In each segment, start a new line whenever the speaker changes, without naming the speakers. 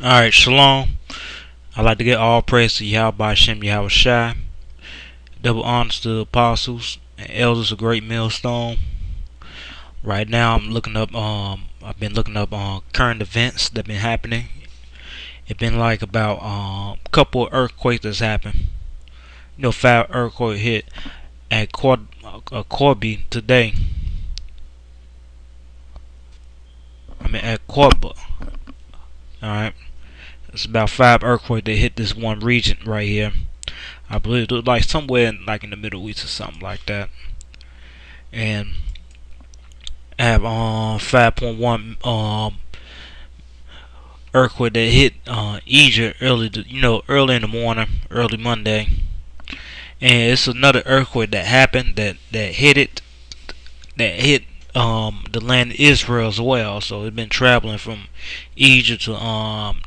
Alright, shalom. I'd like to get all praise to Yahweh Hashem Yahweh Shai. Double honors to the apostles and elders of Great Millstone. Right now I've been looking up current events that been happening. It's been like about a couple of earthquakes that's happened. 5 earthquake hit at Corby today. At Corba. Alright. It's about 5 earthquakes that hit this one region right here. I believe it was like somewhere in the Middle East or something like that. And I have 5.1 earthquake that hit Egypt early in the morning, early Monday. And it's another earthquake that happened that hit the land of Israel as well. So it's been traveling from Egypt to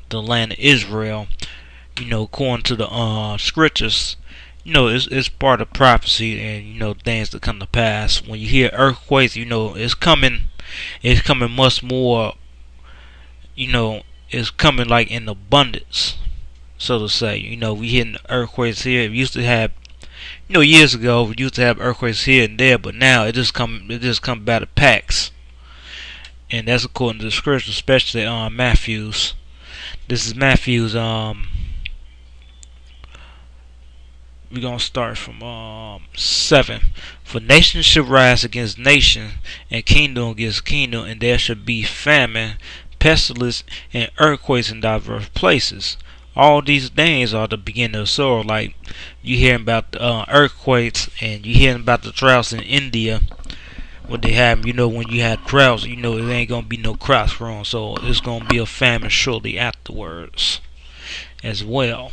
the land of Israel. According to the scriptures, it's part of prophecy and things that come to pass. When you hear earthquakes, it's coming. It's coming much more. It's coming like in abundance, so to say. We hitting earthquakes here. We used to have, years ago, we used to have earthquakes here and there, but now it just come by the packs, and that's according to the scripture, especially Matthew's. This is Matthew's. We're gonna start from 7. For nation should rise against nation, and kingdom against kingdom, and there should be famine, pestilence, and earthquakes in diverse places. All these things are the beginning of sorrow. Like you hearing about the earthquakes, and you hearing about the droughts in India. What they have, when you have droughts, it ain't gonna be no crops growing, so it's gonna be a famine shortly afterwards, as well.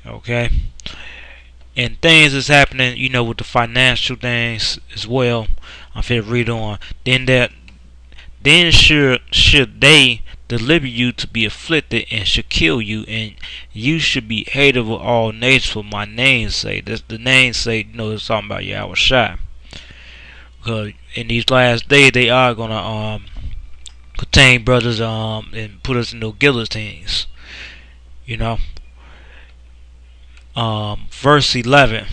Okay, and things is happening, with the financial things as well. I'm finna read on. Then should they deliver you to be afflicted, and should kill you, and you should be hated of all nations for my name's sake. That's the name's sake. It's talking about Yahweh Shai. Because in these last days, they are gonna contain brothers and put us in those guillotines. Verse 11.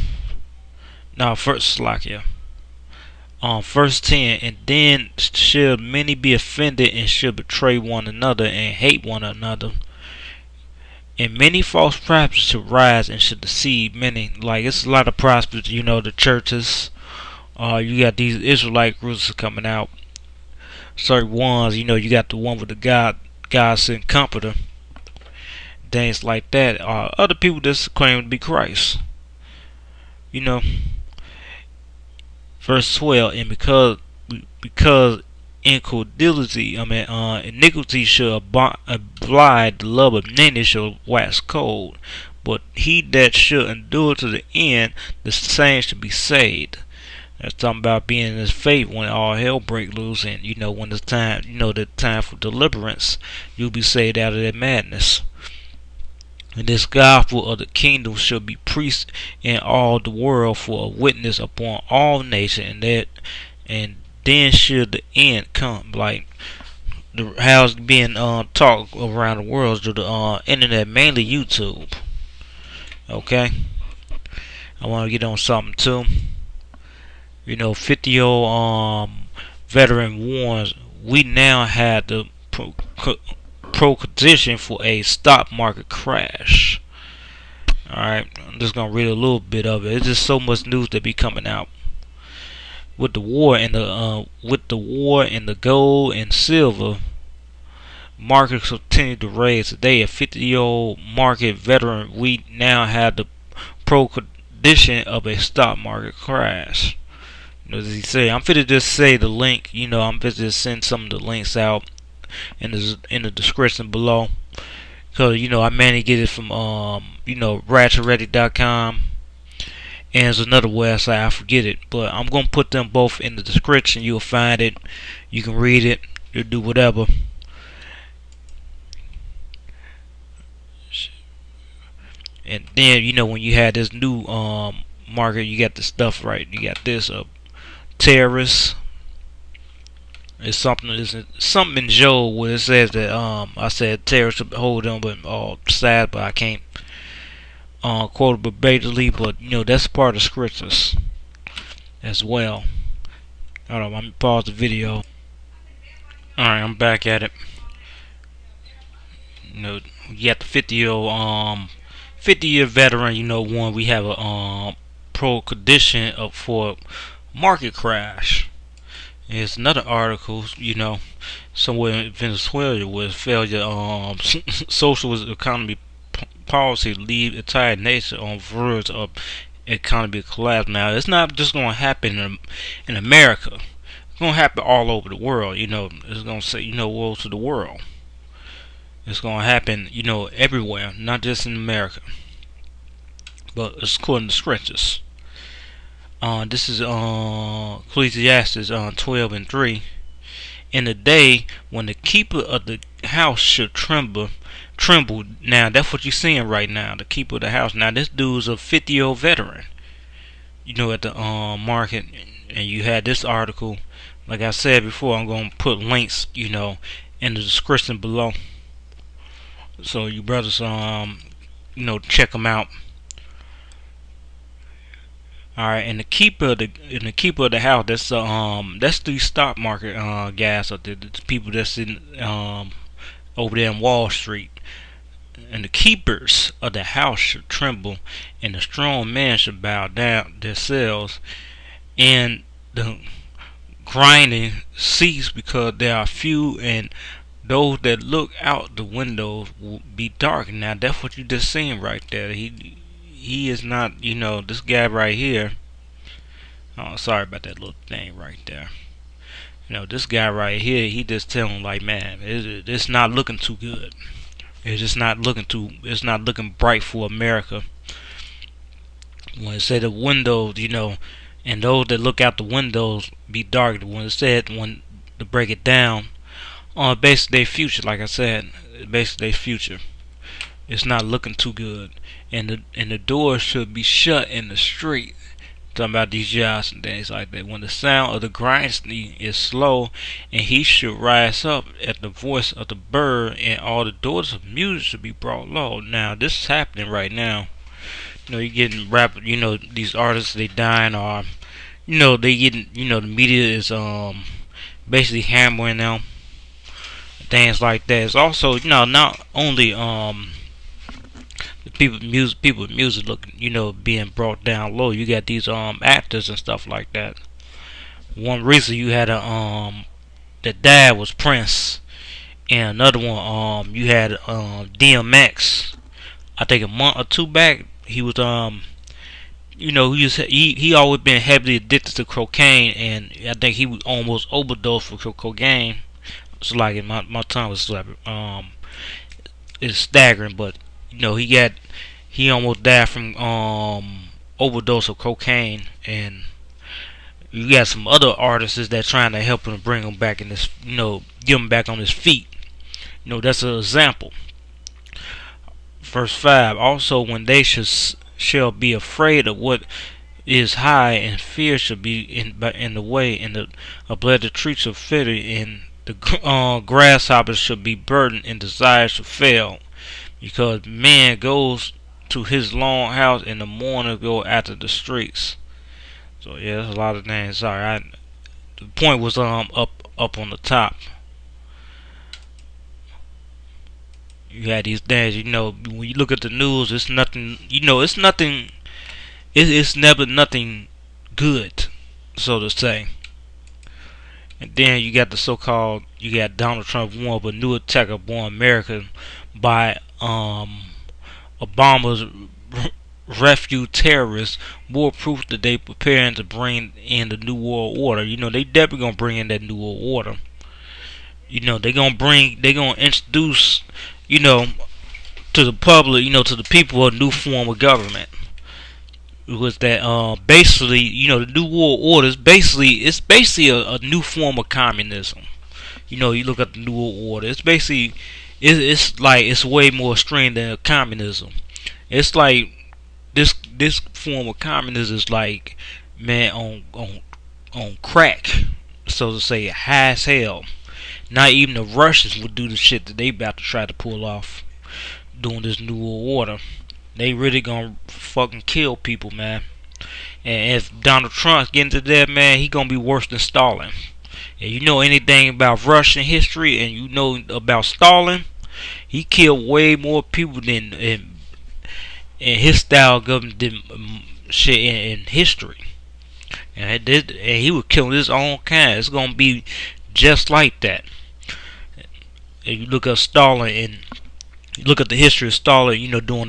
Now, first Slakia. Verse 10. And then shall many be offended, and shall betray one another, and hate one another. And many false prophets shall rise, and shall deceive many. Like, it's a lot of prophets, the churches. You got these Israelite groups coming out. Certain ones, you got the one with the God sent comforter. Things like that. Other people that claim to be Christ. Verse 12. And because iniquity shall abide, the love of many shall wax cold. But he that shall endure to the end, the same shall be saved. That's talking about being in his faith when all hell break loose, and when it's time, the time for deliverance, you'll be saved out of that madness. And this gospel of the kingdom shall be preached in all the world for a witness upon all nations, and then should the end come. Like how it's being talked around the world through the internet, mainly YouTube. Okay, I want to get on something too. 50-year-old veteran warns we now have the condition for a stock market crash. Alright, I'm just gonna read a little bit of it. It's just so much news that be coming out. With the war and the gold and silver markets continue to raise. Today, a 50-year-old market veteran, we now have the condition of a stock market crash. As he say, I'm fit to just say the link. I'm fit to just send some of the links out in the description below, because I managed to get it from ratchetready.com, and there's another website, I forget it, but I'm gonna put them both in the description. You'll find it, you can read it, you'll do whatever. And then when you had this new market, you got the stuff right. You got this terrorists. It's something in Joel where it says that I said terrorists should hold them, but sad, but I can't quote it verbatimly. But that's part of scriptures as well. Hold on, let me pause the video. All right, I'm back at it. You got the 50-year veteran. One we have a pro condition up for market crash. There's another article, somewhere in Venezuela where failure socialist economy policy leave entire nation on verge of economy collapse. Now, it's not just going to happen in America. It's going to happen all over the world. It's going to say, woe to the world. It's going to happen, everywhere, not just in America. But it's according to scriptures. This is Ecclesiastes 12:3. In the day when the keeper of the house should tremble. Now that's what you're seeing right now. The keeper of the house. Now this dude's a 50-year-old veteran. At the market, and you had this article. Like I said before, I'm gonna put links, in the description below. So you brothers, check them out. All right, and the keeper of the house. That's the stock market guys, or the people that's in over there in Wall Street. And the keepers of the house should tremble, and the strong man should bow down themselves, and the grinding cease because there are few, and those that look out the windows will be dark. Now that's what you just seen right there. He is not, this guy right here. Oh, sorry about that little thing right there. This guy right here, he just telling like, man, it's not looking too good. It's not looking bright for America. When it said the windows, and those that look out the windows be dark. When it said, when to break it down, basically their future, like I said, basically their future. It's not looking too good, and the doors should be shut in the street. Talking about these jobs and things like that. When the sound of the grindstone is slow, and he should rise up at the voice of the bird, and all the doors of music should be brought low. Now this is happening right now. You're getting rap. These artists, they dying, or they getting. The media is basically hammering them. Things like that. It's also not only people with music looking, being brought down low. You got these actors and stuff like that. One reason you had that died was Prince, and another one you had DMX. I think a month or two back he was he always been heavily addicted to cocaine, and I think he was almost overdosed for cocaine. So like my tongue was slapping. It's staggering, but he almost died from overdose of cocaine, and you got some other artists that trying to help him bring him back in this, get him back on his feet. That's an example. Verse 5. Also, when they shall be afraid of what is high, and fear shall be in the way, and the blooded tree shall fitter, and the grasshoppers shall be burdened, and desires shall fail. Because man goes to his long house, and the mourner go after the streets. So yeah, there's a lot of things. Sorry, the point was up on the top. You had these things. When you look at the news, it's nothing. It's never nothing good, so to say. And then you got the so-called, you got Donald Trump warned of a new attack upon America by Obama's refuge terrorists. More proof that they preparing to bring in the new world order. They definitely gonna bring in that new world order. They gonna introduce, to the public, to the people, a new form of government. It was that basically, the new world order is basically a new form of communism. You look at the new world order, it's basically it's way more extreme than communism. It's like this form of communism is like, man, on crack. so to say, high as hell. Not even the Russians would do the shit that they about to try to pull off doing this new world order. They really gonna fucking kill people, man. And if Donald Trump get into that, man, he gonna be worse than Stalin. And you know anything about Russian history, and you know about Stalin, he killed way more people than in his style of government than shit in history. And he was killing his own kind. It's gonna be just like that. If you look at Stalin and you look at the history of Stalin, you know, during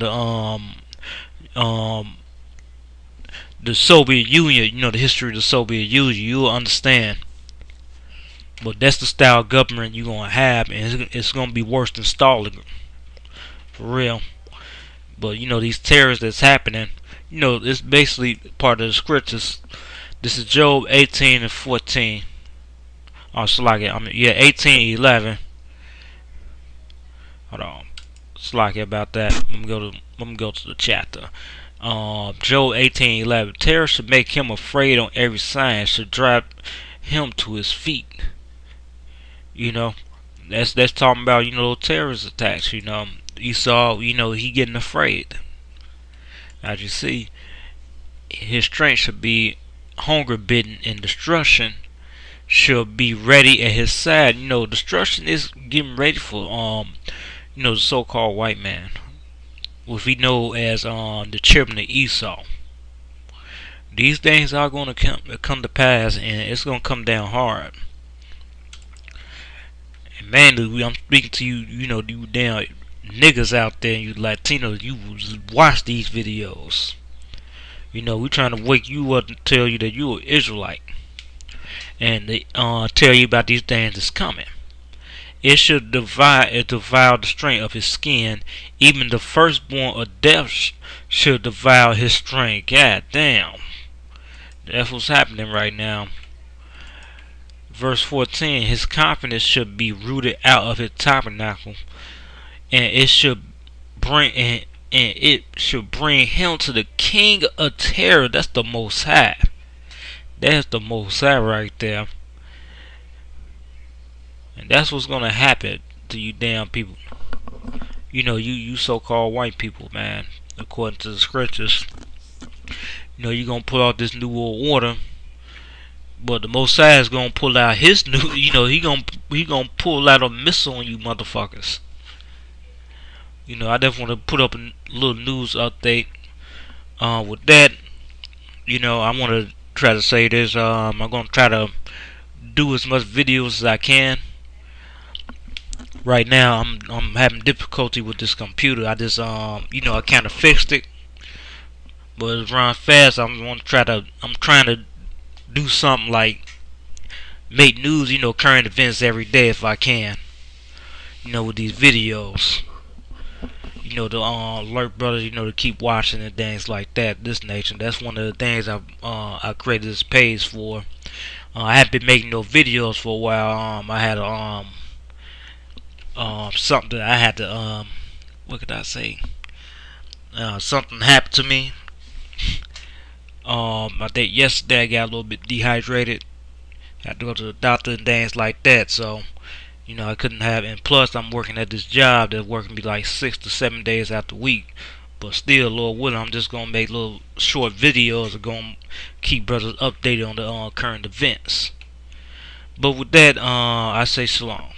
the Soviet Union, you know, the history of the Soviet Union, you'll understand. But that's the style of government you're gonna have, and it's gonna be worse than Stalin, for real. But you know, these terrorists that's happening, you know, it's basically part of the scriptures. This is Job 18 and 14. Oh, it's like it. 18:11. Hold on. It's like it about that. Let me go to the chapter. Job 18:11. Terror should make him afraid on every side. Should drive him to his feet. You know, that's talking about, you know, terrorist attacks. You know, Esau, you know, he getting afraid. As you see, his strength should be hunger bitten, and destruction should be ready at his side. You know, destruction is getting ready for you know, the so-called white man, which we know as the children of Esau. These things are going to come to pass, and it's going to come down hard. And man, I'm speaking to you, you know, you damn niggas out there, you Latinos, you watch these videos. You know, we're trying to wake you up and tell you that you're an Israelite, and they tell you about these things that's coming. It should devour the strength of his skin. Even the firstborn of death should devour his strength. God damn. That's what's happening right now. Verse 14. His confidence should be rooted out of his tabernacle, and it should bring him to the king of terror. That's the Most High. That's the Most High right there. And that's what's gonna happen to you damn people. You know, you so-called white people, man. According to the scriptures, you know, you're gonna pull out this new world order, but the Most High is gonna pull out his new. You know, he gonna pull out a missile on you, motherfuckers. You know, I definitely want to put up a little news update. With that, you know, I want to try to say this. I'm gonna try to do as much videos as I can. Right now, I'm having difficulty with this computer. I just you know, I kind of fixed it, but it's running fast. I'm trying to do something like make news, you know, current events every day if I can. You know, with these videos. You know, to alert brothers, you know, to keep watching and things like that. This nature. That's one of the things I created this page for. I have been making no videos for a while. I had something that I had to what could I say? Something happened to me. I think yesterday I got a little bit dehydrated. Had to go to the doctor and things like that. So, you know, I couldn't have. And plus, I'm working at this job that's working me like 6 to 7 days out the week. But still, Lord willing, I'm just gonna make little short videos and gonna keep brothers updated on the current events. But with that, I say shalom.